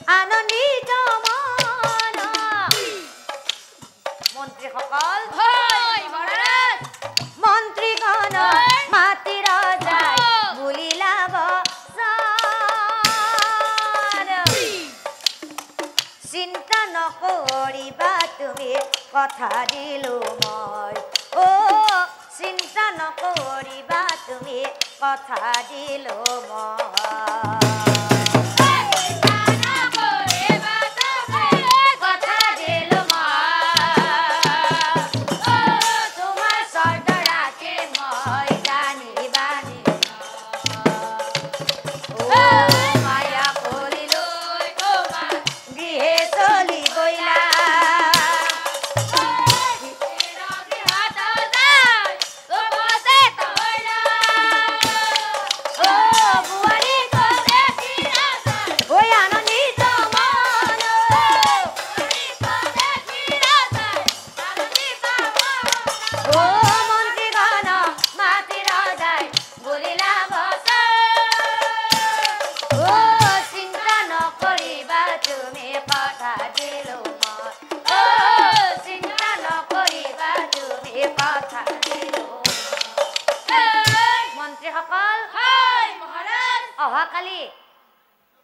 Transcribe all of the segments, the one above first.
আনন্দিত মন মন্ত্ৰীসকল মন্ত্ৰীগণ মাতি ৰজাই বুলিলা বচন চিন্তা নকৰিবা তুমি কথা দিলো মই ও চিন্তা নকৰিবা তুমি কথা দিলো মই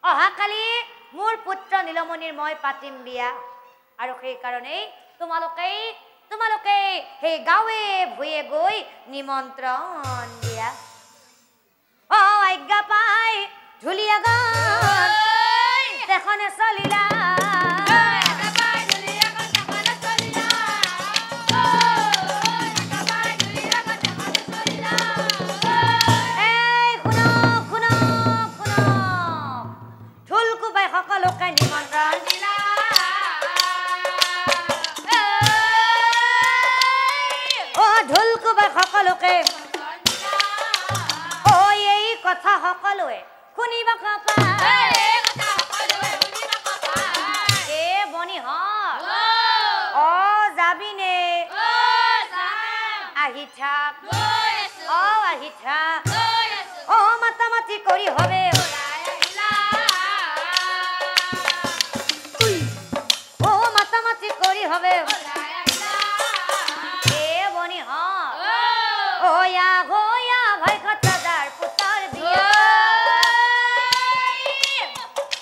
অহাকালি মোৰ পুত্ৰ নীলমণিৰ মই পাতিম বিয়া আৰু সেই কাৰণেই তোমালোকে সেই গাঁৱে ভূঞে গৈ নিমন্ত্ৰণ দিয়া আজ্ঞা পাই ঢুলীয়া গান তেখনে চলিলা কথা সকলোৱে শুনিব বনিহঁত যাবিনে আহি থাক মাতামাতি কৰি হবে মাতামাতি কৰি হবে বনিহঁত ভাই খতাদাৰ পুতৰ বিয়া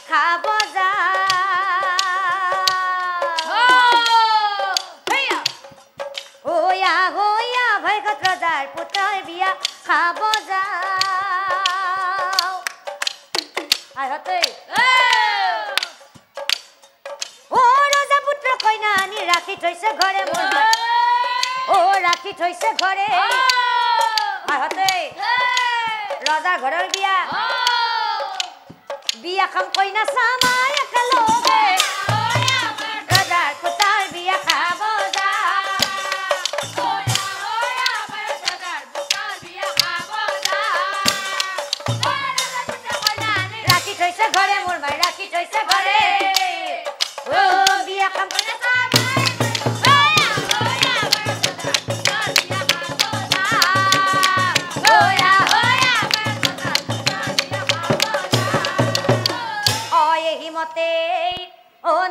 খাব যা ভাই খতাদাৰ পুতৰ বিয়া খাব যা ৰজা পুত্ৰ কইনা আনি ৰাখি থৈছে ঘৰে ৰাখি থৈছে ঘৰে ৰজা ঘৰৰ বিয়া বিয়া খাম কইনা চামাই একেলগে ৰজাৰ পুতাৰ বিয়া খাব যা ৰাখি থৈছে ঘৰে মোৰ মাই ৰাখি থৈছে ঘৰে বিয়া খাম কইনা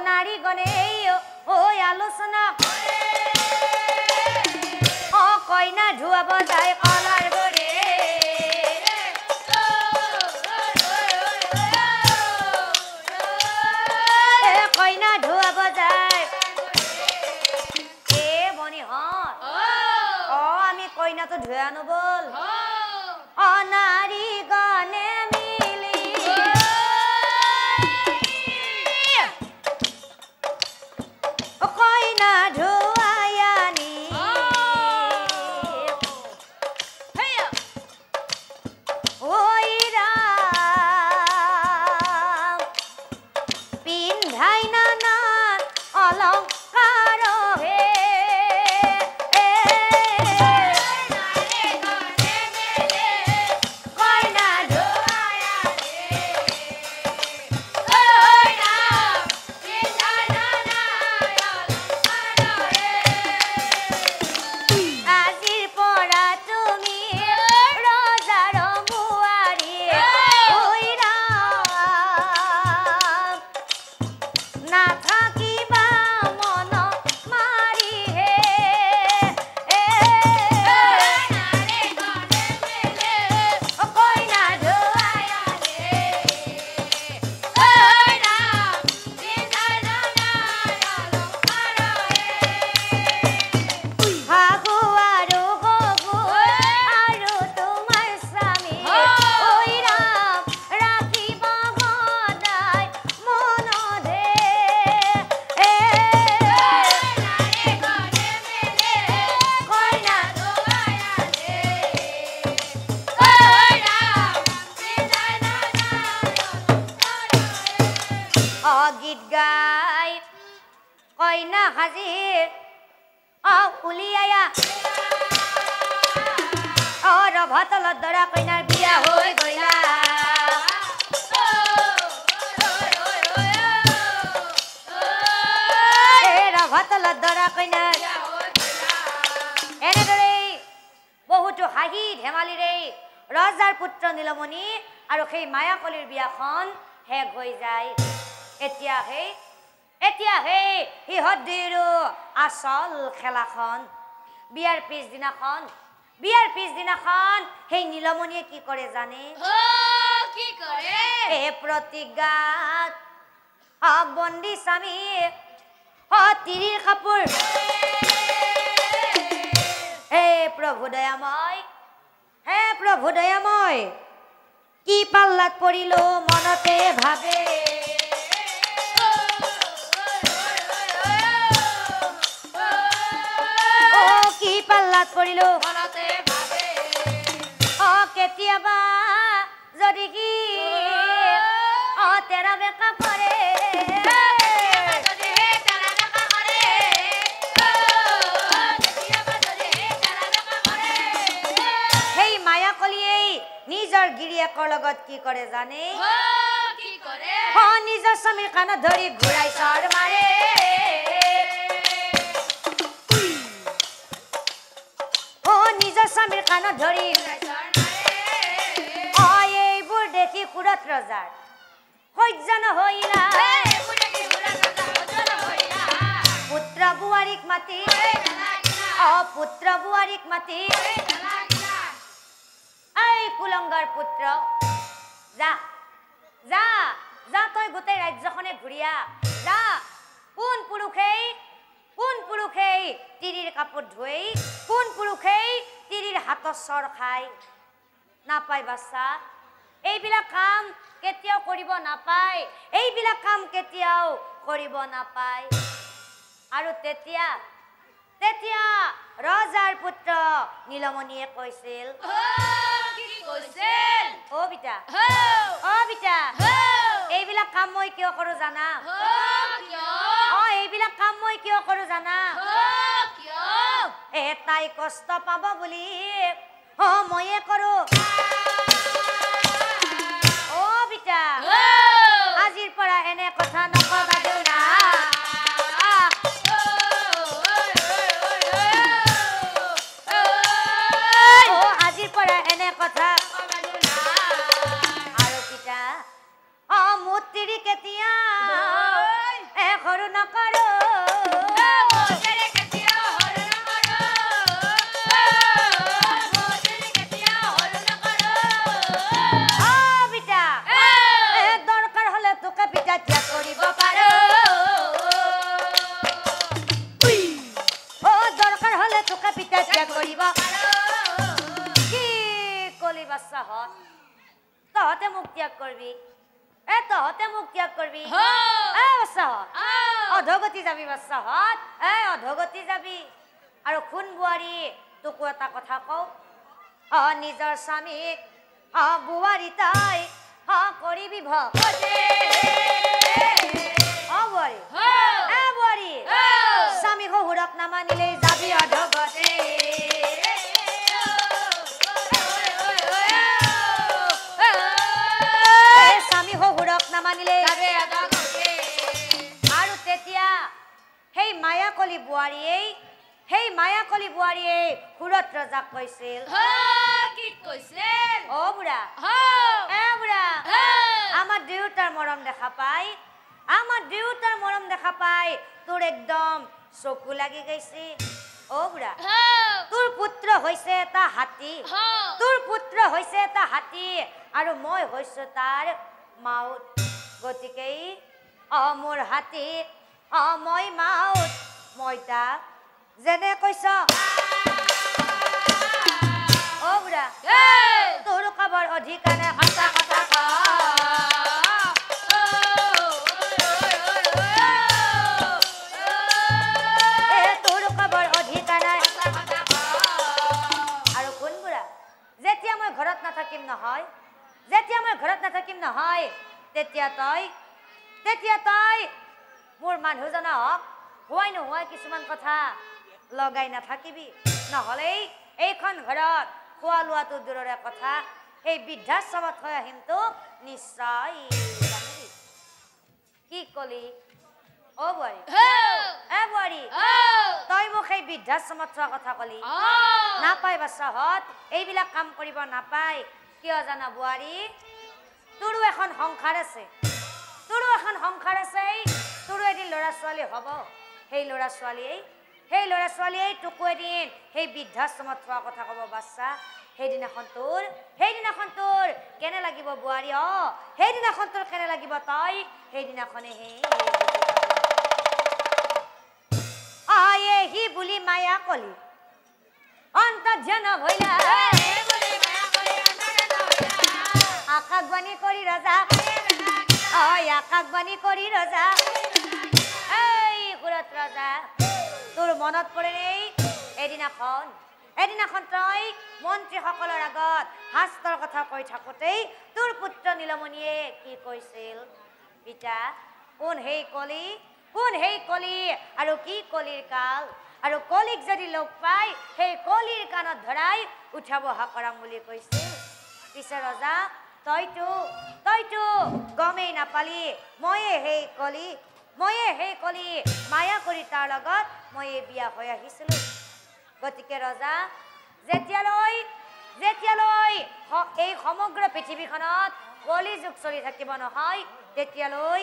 নারী গণে আলোচনা কইনা ধুয়াব যায় কলার গড়ে কইনা ধুয়াব যায় বনিহঁত আমি কইনা তো ধুয়া নবল নারী গণে গীত গাই কইনা হাজির উলিয়ায়া রভাতলত দৰা কইনাৰ বিয়া হৈ গইলা ৰভাতলত দৰা কইনাৰ এনেদৰে বহুতো হাঁহি ধেমালিৰে ৰজাৰ পুত্ৰ নীলমণি আৰু সেই মায়াকলিৰ বিয়াখন শেষ হৈ যায় এতিয়া সিহঁত দুয়ো আচল খেলাখন বিয়াৰ পিছদিনাখন সেই নীলমণিয়ে কি কৰে জানে কি কৰে প্ৰতিজ্ঞাত বন্দী স্বামী তিৰিৰ কাপোৰ হে প্ৰভু দয়াময় কি পাল্লাত পৰিলো মনতে ভাবে কি পাল্লাত পৰিলো মনতে ভাবে কেতিয়াবা যদি কি তেৰা বেকা কৰে সেই মায়াকলিয়ে নিজৰ গিৰিয়েকৰ লগত কি কৰে জানে কি কৰে নিজৰ স্বামীৰ কাণত ধৰি ঘূৰাই চৰ মাৰে নিজৰ স্বামীৰ কাণত ধৰি এইবোৰ দেখি সুৰত ৰজাৰ সহ্য নহৈলা পুত্ৰ বোৱাৰীক মাতি এই কুলংগাৰ পুত্ৰ যা তই গোটেই ৰাজ্যখনে ঘূৰিয়া যা কোন পুৰুষেই তিৰিৰ কাপোৰ ধুই কোন পুৰুষেই তিৰিৰ হাতৰ চৰ খাই নাপায় বাচ্চা এইবিলাক কাম কেতিয়াও কৰিব নাপায় আৰু তেতিয়া ৰজাৰ পুত্ৰ নীলমণিয়ে কৈছিল অ বিটা এইবিলাক কাম মই কিয় কৰো জানা এইবিলাক কাম মই কিয় কৰো জানা তাই কষ্ট পাব বুলি ময়ে কৰো অ বিটা আজিৰ পৰা এনে কথা নকবা দেউনা আজিৰ পৰা এনে কথা আৰু পিতা মোৰ তিৰি কেতিয়া সৰু নকৰো তহতে মোক ত্যাগ কৰবি অধগতি যাবি বাচ্চাহত অধগতি যাবি আৰু খুন বোৱাৰী তোকো এটা কথা কওঁ নিজৰ স্বামীক বোৱাৰী তাই কৰিবি বোৱাৰী স্বামী শহুৰক নামানিলে যাবি অধগতি নামানিলে আৰু তেতিয়া সেই মায়াকলি বোৱাৰীয়ে সুৰত ৰজাক কৈছিল অ বুঢ়া আমাৰ দেউতাৰ মৰম দেখা পাই তোৰ একদম চকু লাগি গৈছে অ বুঢ়া তোৰ পুত্ৰ হৈছে এটা হাতী আৰু মই হৈছো তাৰ মাউত গতিকে মোৰ হাতী মই মাউত মই তাক যেনে কৈছ অ বুঢ়া তোৰ কবৰ অধিকাৰে সঁচা কথা তোৰ কবৰ অধিকাৰে আৰু কোন বুঢ়া যেতিয়া মই ঘৰত নাথাকিম নহয় তেতিয়া তই তেতিয়া তই মোৰ মানুহজনক হোৱাই নোহোৱাই কিছুমান কথা লগাই নাথাকিবি নহ'লে এইখন ঘৰত খোৱা লোৱাটো দূৰৰে কথা এই বৃদ্ধাশ্ৰমত থৈ আহিম তোক নিশ্চয় জানিবি কি কলি অ বোৱাৰী বোৱাৰী তই মোক সেই বৃদ্ধাশ্ৰমত থোৱা কথা কলি নাপাই বাচ্চাহঁত এইবিলাক কাম কৰিব নাপায় কিয় জানা বোৱাৰী তোৰো এখন সংসাৰ আছে তোৰো এদিন ল'ৰা ছোৱালী হ'ব সেই ল'ৰা ছোৱালীয়ে তোকো এদিন সেই বৃদ্ধাশ্ৰমত থোৱা কথা ক'ব বাচ্চা সেইদিনাখন তোৰ কেনে লাগিব বোৱাৰী সেইদিনাখন তোৰ কেনে লাগিব তই সেইদিনাখনে হি বুলি মায়া কলি অন্তৰ্জন ভৈলা আকাশবাণী কৰি ৰজা আকাশবাণী কৰি ৰজা এই সুৰত ৰজা তোৰ মনত পৰে নেই এদিনাখন তই মন্ত্ৰীসকলৰ আগত শাস্ত্ৰৰ কথা কৈ থাকোঁতেই তোৰ পুত্ৰ নীলমণিয়ে কি কৈছিল পিতা কোন সেই কলি আৰু কি কলিৰ কাল আৰু কলিক যদি লগ পাই সেই কলিৰ কাণত ধৰাই উঠাব হাকৰাম বুলি কৈছিল পিছে ৰজা তইতো গমেই নাপালি ময়ে সেই কলি মায়া কৰি তাৰ লগত ময়ে বিয়া হৈ আহিছিলোঁ গতিকে ৰজা যেতিয়ালৈ এই সমগ্ৰ পৃথিৱীখনত কলি যুগ চলি থাকিব নহয় তেতিয়ালৈ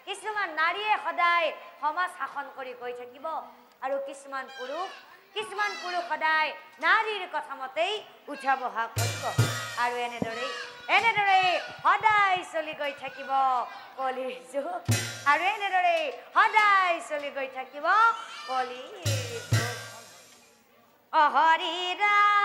কিছুমান নাৰীয়ে সদায় সমাজ শাসন কৰি গৈ থাকিব আৰু কিছুমান পুৰুষ সদায় নাৰীৰ কথা মতেই উঠা বহা কৰিব আৰু এনেদৰে সদায় চলি গৈ থাকিব কলিৰ যুগ আৰু এনেদৰে সদায় চলি গৈ থাকিব কলিৰ যুগ হৰি ৰাম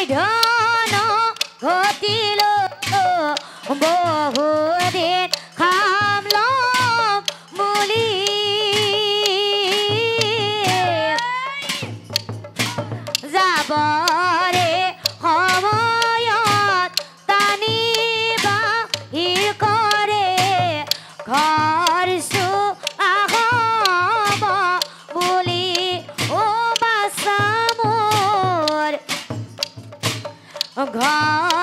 ধন ঘটিল বহুদিন খাম লম বুলি যাবৰে সময়ত টানি বাহিৰ কৰে ঘৰ আহব বুলি অ বাছা মোৰ ঘৰ